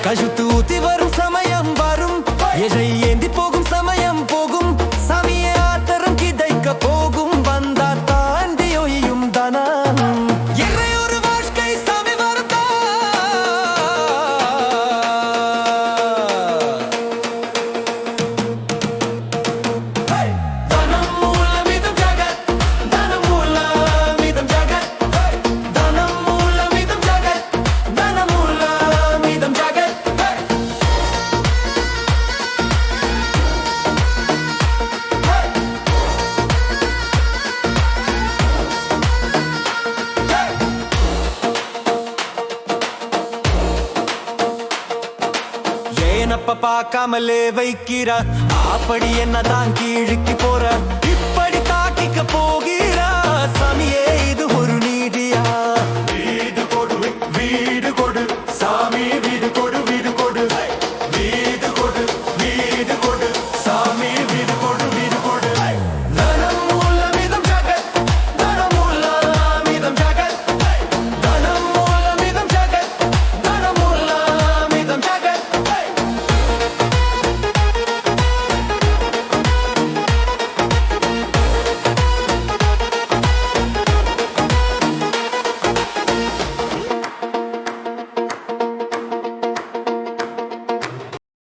கழுத்து ஊத்தி வரும் சமயம் வரும், எழை ஏந்தி போகும் சமயம் போகும், சாமியே ஆத்தரம் கிதைக்க போகும், வந்தா தாண்டி ஒய்யும் தனம். இறை ஒரு வாழ்க்கை சாமி வருதா, தனம் மூலமிதம் ஜகத், தனம் மூலமிதம் ஜகத், தனம் மூலமிதம் ஜகத், தனம் மூலமிதம் ஜகத். ஏனப்ப பார்க்காமலே வைக்கிறா, அப்படி என்னதான் கீழுக்கு போற, இப்படி தாக்கிக்க போகிறா, சாமியே இது ஒரு நீதியா? வீடு கொடு வீடு கொடு